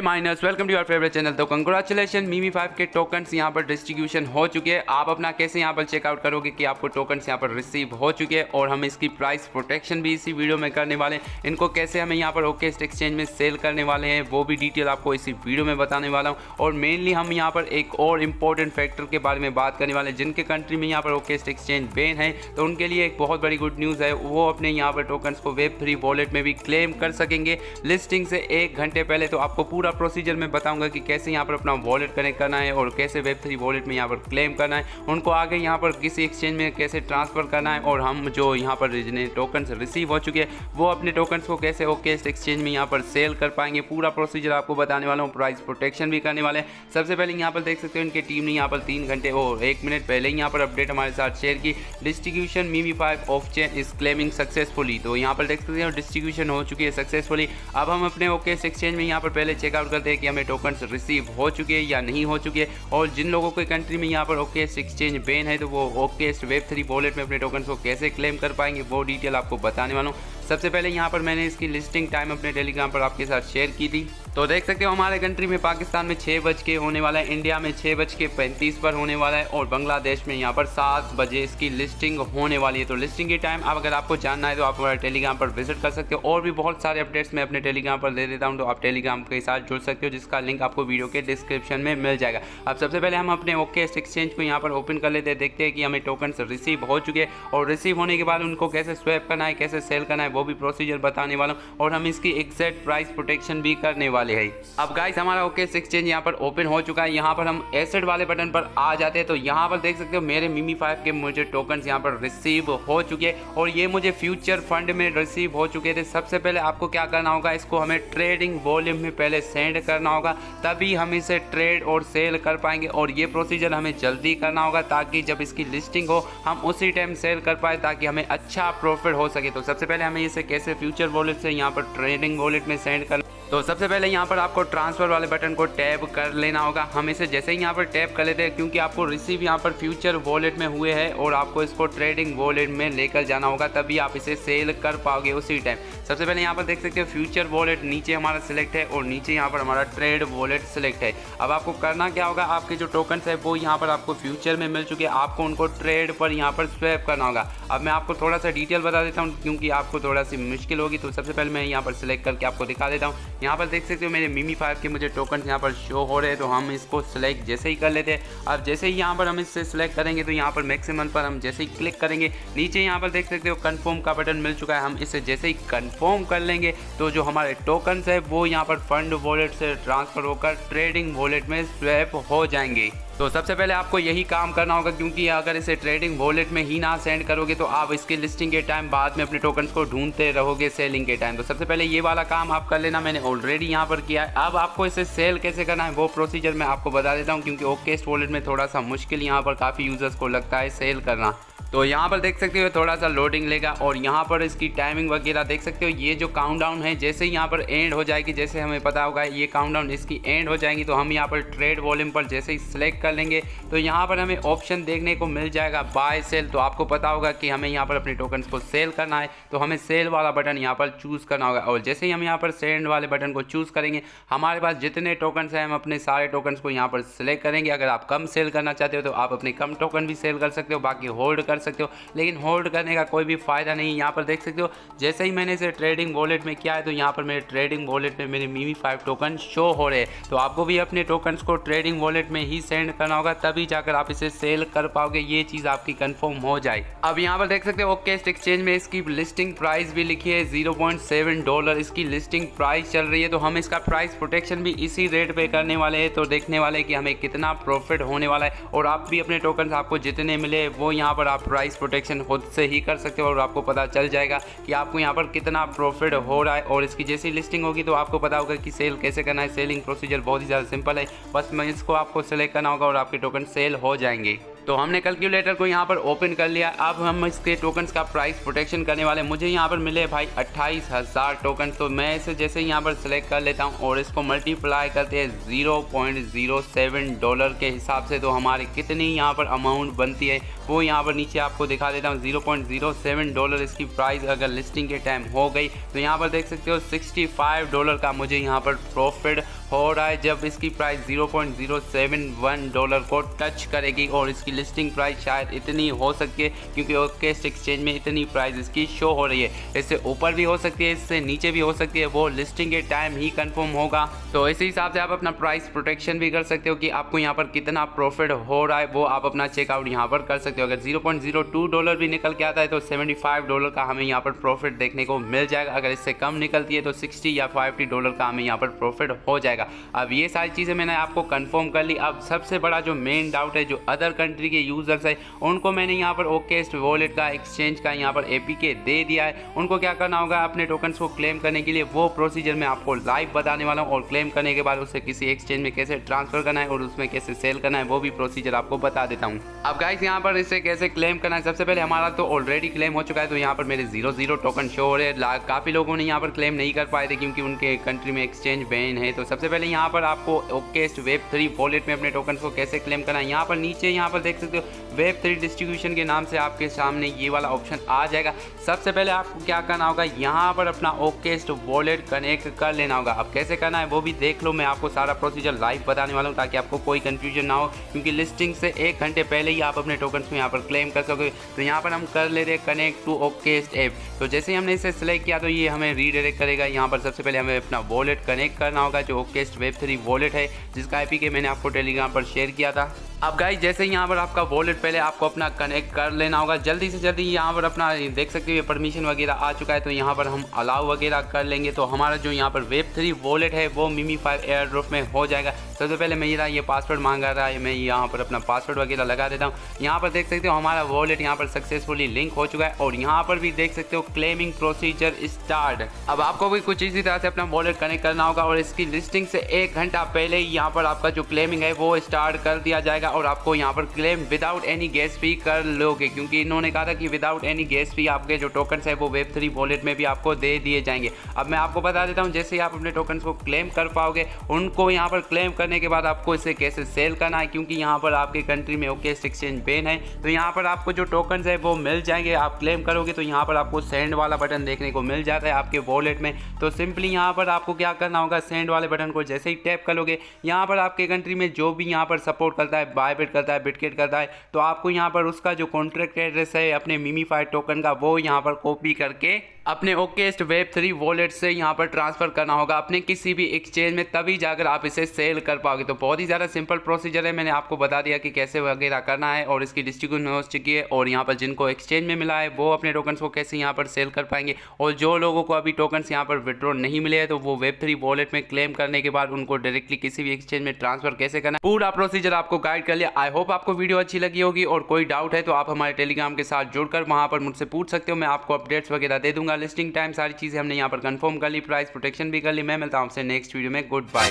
Miners, welcome to your favourite channel. तो congratulation, मीमी 5 के टोकन्स यहाँ पर डिस्ट्रीब्यूशन हो चुके हैं। आप अपना कैसे यहाँ पर चेकआउट करोगे कि आपको टोकन्स यहाँ पर रिसीव हो चुके हैं, और हम इसकी प्राइस प्रोटेक्शन भी इसी वीडियो में करने वाले हैं। इनको कैसे हमें यहाँ पर ओकेस्ट एक्सचेंज में सेल करने वाले हैं वो भी डिटेल आपको इसी वीडियो में बताने वाला हूँ। और मेनली हम यहाँ पर एक और इम्पोर्टेंट फैक्टर के बारे में बात करने वाले हैं, जिनके कंट्री में यहाँ पर ओकेस्ट एक्सचेंज बैन है, तो उनके लिए एक बहुत बड़ी गुड न्यूज़ है। वो अपने यहाँ पर टोकन्स को वेब3 वॉलेट में भी क्लेम कर सकेंगे लिस्टिंग से 1 घंटे पहले। तो आपको पूरा प्रोसीजर मैं बताऊंगा कि कैसे यहाँ पर अपना वॉलेट कनेक्ट करना है और कैसे वेब3 वॉलेट में यहाँ पर क्लेम करना है, उनको आगे यहाँ पर किसी एक्सचेंज में कैसे ट्रांसफ़र करना है, और हम जो यहाँ पर जिन्हें टोकन्स रिसीव हो चुके हैं वो अपने टोकन्स को कैसे ओकेस्ट एक्सचेंज में यहाँ पर सेल कर पाएंगे। पूरा प्रोसीजर आपको बताने वाला हूँ, प्राइस प्रोटेक्शन भी करने वाले हैं। सबसे पहले यहाँ पर देख सकते हो इनकी टीम ने यहाँ पर 3 घंटे और 1 मिनट पहले ही यहाँ पर अपडेट हमारे साथ शेयर की। Distribution Mimi 5 of chain is claiming successfully. तो यहाँ पर देख सकते हो डिस्ट्रीब्यूशन हो चुकी है सक्सेसफुली। अब हम अपने ओकेस्ट एक्सचेंज में यहाँ पर पहले चेकआउट करते हैं कि हमें टोकन्स रिसीव हो चुके हैं या नहीं हो चुके हैं। और जिन लोगों के कंट्री में यहाँ पर ओकेस्ट एक्सचेंज बैन है, तो वो ओकेस्ट वेब3 वॉलेट में अपने टोकन्स को कैसे क्लेम कर पाएंगे वो डिटेल आपको बताने वाला हूँ। सबसे पहले यहाँ पर मैंने इसकी लिस्टिंग टाइम अपने टेलीग्राम पर आपके साथ शेयर की थी। तो देख सकते हो हमारे कंट्री में पाकिस्तान में 6 बज के होने वाला है, इंडिया में 6:35 पर होने वाला है, और बांग्लादेश में यहाँ पर 7 बजे इसकी लिस्टिंग होने वाली है। तो लिस्टिंग की टाइम अब अगर आपको जानना है तो आप हमारे टेलीग्राम पर विजिट कर सकते हो। और भी बहुत सारे अपडेट्स मैं अपने टेलीग्राम पर दे देता हूँ, तो आप टेलीग्राम के साथ जुड़ सकते हो, जिसका लिंक आपको वीडियो के डिस्क्रिप्शन में मिल जाएगा। अब सबसे पहले हम अपने ओकेस्ट एक्सचेंज को यहाँ पर ओपन कर लेते हैं, देखते हैं कि हमें टोकन्स रिसीव हो चुके हैं, और रिसीव होने के बाद उनको कैसे स्वैप करना है, कैसे सेल करना है वो भी प्रोसीजर बताने वाला हूँ, और हम इसकी एग्जैक्ट प्राइस प्रोटेक्शन भी करने वाले हैं। अब गाइस हमारा ओकेस्ट एक्सचेंज यहाँ पर ओपन हो चुका है। यहाँ पर हम एसेट वाले बटन पर आ जाते हैं, तो यहाँ पर देख सकते हो मेरे मीमी 5 के मुझे टोकन्स यहाँ पर रिसीव हो चुके हैं, और ये मुझे फ्यूचर फंड में रिसीव हो चुके थे। सबसे पहले आपको क्या करना होगा, इसको हमें ट्रेडिंग वॉल्यूम में पहले सेंड करना होगा, तभी हम इसे ट्रेड और सेल कर पाएंगे। और ये प्रोसीजर हमें जल्दी करना होगा, ताकि जब इसकी लिस्टिंग हो हम उसी टाइम सेल कर पाए, ताकि हमें अच्छा प्रॉफिट हो सके। तो सबसे पहले हमें इसे कैसे फ्यूचर वॉलेट से यहाँ पर ट्रेडिंग वॉलेट में सेंड करना। तो सबसे पहले यहाँ पर आपको ट्रांसफ़र वाले बटन को टैप कर लेना होगा। हम इसे जैसे ही यहाँ पर टैप कर लेते हैं, क्योंकि आपको रिसीव यहाँ पर फ्यूचर वॉलेट में हुए हैं और आपको इसको ट्रेडिंग वॉलेट में लेकर जाना होगा, तभी आप इसे सेल कर पाओगे उसी टाइम। सबसे पहले यहाँ पर देख सकते हो फ्यूचर वॉलेट नीचे हमारा सिलेक्ट है, और नीचे यहाँ पर हमारा ट्रेड वॉलेट सिलेक्ट है। अब आपको करना क्या होगा, आपके जो टोकन्स है वो यहाँ पर आपको फ्यूचर में मिल चुके हैं, आपको उनको ट्रेड पर यहाँ पर स्वैप करना होगा। अब मैं आपको थोड़ा सा डिटेल बता देता हूँ, क्योंकि आपको थोड़ा सी मुश्किल होगी। तो सबसे पहले मैं यहाँ पर सिलेक्ट करके आपको दिखा देता हूँ। यहाँ पर देख सकते हो मेरे मीमी 5 के मुझे टोकन्स यहाँ पर शो हो रहे हैं, तो हम इसको सिलेक्ट जैसे ही कर लेते हैं। अब जैसे ही यहाँ पर हम इससे सिलेक्ट करेंगे, तो यहाँ पर मैक्सिमम पर हम जैसे ही क्लिक करेंगे, नीचे यहाँ पर देख सकते हो कन्फर्म का बटन मिल चुका है। हम इसे जैसे ही कन्फर्म कर लेंगे, तो जो हमारे टोकन्स है वो यहाँ पर फंड वॉलेट से ट्रांसफ़र होकर ट्रेडिंग वॉलेट में स्वैप हो जाएंगे। तो सबसे पहले आपको यही काम करना होगा, क्योंकि अगर इसे ट्रेडिंग वॉलेट में ही ना सेंड करोगे तो आप इसकी लिस्टिंग के टाइम बाद में अपने टोकन्स को ढूंढते रहोगे सेलिंग के टाइम। तो सबसे पहले ये वाला काम आप कर लेना, मैंने ऑलरेडी यहाँ पर किया है। अब आपको इसे सेल कैसे करना है वो प्रोसीजर मैं आपको बता देता हूँ, क्योंकि ओकेस्ट वॉलेट में थोड़ा सा मुश्किल यहाँ पर काफ़ी यूज़र्स को लगता है सेल करना। तो यहाँ पर देख सकते हो थोड़ा सा लोडिंग लेगा, और यहाँ पर इसकी टाइमिंग वगैरह देख सकते हो। ये जो काउंटडाउन है जैसे ही यहाँ पर एंड हो जाएगी, जैसे हमें पता होगा ये काउंटडाउन इसकी एंड हो जाएगी, तो हम यहाँ पर ट्रेड वॉल्यूम पर जैसे ही सिलेक्ट कर लेंगे, तो यहाँ पर हमें ऑप्शन देखने को मिल जाएगा बाय सेल। तो आपको पता होगा कि हमें यहाँ पर अपने टोकन्स को सेल करना है, तो हमें सेल वाला बटन यहाँ पर चूज़ करना होगा। और जैसे ही हम यहाँ पर सेंड वाले बटन को चूज़ करेंगे, हमारे पास जितने टोकन्स हैं हम अपने सारे टोकन्स को यहाँ पर सिलेक्ट करेंगे। अगर आप कम सेल करना चाहते हो तो आप अपने कम टोकन भी सेल कर सकते हो, बाकी होल्ड कर सकते हो, लेकिन होल्ड करने का कोई भी फ़ायदा नहीं। यहाँ पर देख सकते हो जैसे ही मैंने इसे ट्रेडिंग वॉलेट में किया है, तो यहाँ पर मेरे ट्रेडिंग वॉलेट में मेरे मीमी 5 टोकन शो हो रहे हैं। तो आपको भी अपने टोकन्स को ट्रेडिंग वॉलेट में ही सेंड करना होगा, तभी जाकर आप इसे सेल कर पाओगे, ये चीज़ आपकी कंफर्म हो जाए। अब यहाँ पर देख सकते हो ओकेस्ट एक्सचेंज में इसकी लिस्टिंग प्राइस भी लिखी है $0.7 इसकी लिस्टिंग प्राइस चल रही है। तो हम इसका प्राइस प्रोटेक्शन भी इसी रेट पे करने वाले हैं, तो देखने वाले हैं कि हमें कितना प्रॉफिट होने वाला है। और आप भी अपने टोकन्स आपको जितने मिले वो यहाँ पर आप प्राइस प्रोटेक्शन खुद से ही कर सकते हो, और आपको पता चल जाएगा कि आपको यहाँ पर कितना प्रॉफिट हो रहा है। और इसकी जैसी लिस्टिंग होगी तो आपको पता होगा कि सेल कैसे करना है। सेलिंग प्रोसीजर बहुत ही ज़्यादा सिंपल है, बस मैं इसको आपको सेलेक्ट करना होगा और आपके टोकन सेल हो जाएंगे। तो हमने कैलकुलेटर को यहाँ पर ओपन कर लिया। अब हम इसके टोकन्स का प्राइस प्रोटेक्शन करने वाले। मुझे यहाँ पर मिले भाई 28,000 टोकन। तो मैं इसे जैसे यहाँ पर सेलेक्ट कर लेता हूँ और इसको मल्टीप्लाई करते हैं $0.07 के हिसाब से, तो हमारे कितनी यहाँ पर अमाउंट बनती है वो यहाँ पर नीचे आपको दिखा देता हूँ। $0.07 इसकी प्राइस अगर लिस्टिंग के टाइम हो गई तो यहाँ पर देख सकते हो $65 का मुझे यहाँ पर प्रॉफिट हो रहा है जब इसकी प्राइस $0.071 को टच करेगी। और इसकी लिस्टिंग प्राइस शायद इतनी हो सकती है क्योंकि ओकेस्ट एक्सचेंज में इतनी प्राइस इसकी शो हो रही है। इससे ऊपर भी हो सकती है, इससे नीचे भी हो सकती है, वो लिस्टिंग के टाइम ही कंफर्म होगा। तो इसी हिसाब से आप अपना प्राइस प्रोटेक्शन भी कर सकते हो कि आपको यहाँ पर कितना प्रॉफिट हो रहा है वो आप अपना चेकआउट यहाँ पर कर सकते हो। अगर $0.02 भी निकल के आता है तो $75 का हमें यहाँ पर प्रॉफिट देखने को मिल जाएगा। अगर इससे कम निकलती है तो $60 या $50 का हमें यहाँ पर प्रॉफिट हो जाएगा। अब ये सारी चीज़ें मैंने आपको कंफर्म कर ली। अब सबसे बड़ा जो मेन डाउट है, जो अदर कंट्री के यूजर्स है उनको मैंने यहाँ पर ओकेस्ट वॉलेट का एक्सचेंज का यहाँ पर एपीके दे दिया है। उनको क्या करना होगा, अपने टोकन्स को क्लेम करने के लिए वो प्रोसीजर मैं आपको लाइव बताने वाला हूँ। और क्लेम करने के बाद उसे किसी एक्सचेंज में कैसे ट्रांसफर करना है और उसमें कैसे सेल करना है वो भी प्रोसीजर आपको बता देता हूँ। अब गाइस यहाँ पर इसे कैसे क्लेम करना है, सबसे पहले हमारा तो ऑलरेडी क्लेम हो चुका है। तो यहाँ पर मेरे 0 टोकन शो हो रहे हैं। काफ़ी लोगों ने यहाँ पर क्लेम नहीं कर पाए थे क्योंकि उनके कंट्री में एक्सचेंज बैन है। तो सबसे पहले यहाँ पर आपको ओकेस्ट Web3 वॉलेट में अपने टोकन को कैसे क्लेम करना है, यहाँ पर नीचे यहाँ पर देख सकते हो Web3 डिस्ट्रीब्यूशन के नाम से आपके सामने ये वाला ऑप्शन आ जाएगा। सबसे पहले आपको क्या करना होगा, यहाँ पर अपना ओकेस्ट वॉलेट कनेक्ट कर लेना होगा। अब कैसे करना है वो भी देख लो, मैं आपको सारा प्रोसीजर लाइव बताने वाला हूँ ताकि आपको कोई कंफ्यूजन ना हो, क्योंकि लिस्टिंग से 1 घंटे पहले ही आप अपने टोकन को यहाँ पर क्लेम कर सकोगे। तो यहाँ पर हम कर ले रहे कनेक्ट टू ओकेस्ट ऐप। तो जैसे ही हमने इसे सेलेक्ट किया तो ये हमें रीडायरेक्ट करेगा। यहाँ पर सबसे पहले हमें अपना वॉलेट कनेक्ट करना होगा जो ओकेस्ट Web3 वॉलेट है, जिसका एपीके मैंने आपको टेलीग्राम पर शेयर किया था। अब गाइस जैसे यहाँ पर आपका वॉलेट पहले आपको अपना कनेक्ट कर लेना होगा जल्दी से जल्दी। यहाँ पर अपना देख सकते हो परमिशन वगैरह आ चुका है, तो यहाँ पर हम अलाउ वगैरह कर लेंगे। तो हमारा जो यहाँ पर Web3 वॉलेट है वो MIMI5 एयर ड्रॉप में हो जाएगा। सबसे पहले मेरा ये पासवर्ड मांगा रहा है, मैं यहाँ पर अपना पासवर्ड वगैरह लगा देता हूँ। यहाँ पर देख सकते हो हमारा वॉलेट यहाँ पर सक्सेसफुली लिंक हो चुका है और यहाँ पर भी देख सकते हो क्लेमिंग प्रोसीजर स्टार्ट। अब आपको भी कुछ इसी तरह से अपना वॉलेट कनेक्ट करना होगा और इसकी लिस्टिंग से 1 घंटा पहले ही यहाँ पर आपका जो क्लेमिंग है वो स्टार्ट कर दिया जाएगा और आपको यहाँ पर क्लेम विदाउट एनी गैस फी कर लोगे, क्योंकि इन्होंने कहा था कि विदाउट एनी गैस फी आपके जो टोकन्स है वो Web3 वॉलेट में भी आपको दे दिए जाएंगे। अब मैं आपको बता देता हूँ, जैसे ही आप अपने टोकन्स को क्लेम कर पाओगे, उनको यहाँ पर क्लेम करने के बाद आपको इसे कैसे सेल करना है, क्योंकि यहाँ पर आपके कंट्री में ओकेस्ट एक्सचेंज बैन है। तो यहाँ पर आपको जो टोकन्स है वो मिल जाएंगे। आप क्लेम करोगे तो यहाँ पर आपको सेंड वाला बटन देखने को मिल जाता है आपके वॉलेट में। तो सिंपली यहाँ पर आपको क्या करना होगा, सेंड वाले बटन को जैसे ही टैप करोगे, यहाँ पर आपके कंट्री में जो भी यहाँ पर सपोर्ट करता है, बायबिट करता है, बिटकेट करता है, तो आपको यहाँ पर उसका जो कॉन्ट्रैक्ट एड्रेस है अपने MIMI5 टोकन का वो यहाँ पर कॉपी करके अपने ओकेस्ट Web3 वॉलेट से यहाँ पर ट्रांसफ़र करना होगा अपने किसी भी एक्सचेंज में, तभी जाकर आप इसे सेल कर पाओगे। तो बहुत ही ज़्यादा सिंपल प्रोसीजर है, मैंने आपको बता दिया कि कैसे वगैरह करना है और इसकी डिस्ट्रीब्यूशन हो चुकी है। और यहाँ पर जिनको एक्सचेंज में मिला है वो अपने टोकन्स को कैसे यहाँ पर सेल कर पाएंगे, और जो लोगों को अभी टोकन्स यहाँ पर विड्रॉ नहीं मिले हैं तो वो Web3 वॉलेट में क्लेम करने के बाद उनको डायरेक्टली किसी भी एक्सचेंज में ट्रांसफ़र कैसे करना है, पूरा प्रोसीजर आपको गाइड कर लिया। आई होप आपको वीडियो अच्छी लगी होगी और कोई डाउट है तो आप हमारे टेलीग्राम के साथ जुड़कर वहाँ पर मुझसे पूछ सकते हो। मैं आपको अपडेट्स वगैरह दे दूंगा। लिस्टिंग टाइम सारी चीजें हमने यहाँ पर कंफर्म कर ली, प्राइस प्रोटेक्शन भी कर ली। मैं मिलता हूँ आपसे नेक्स्ट वीडियो में। Good bye.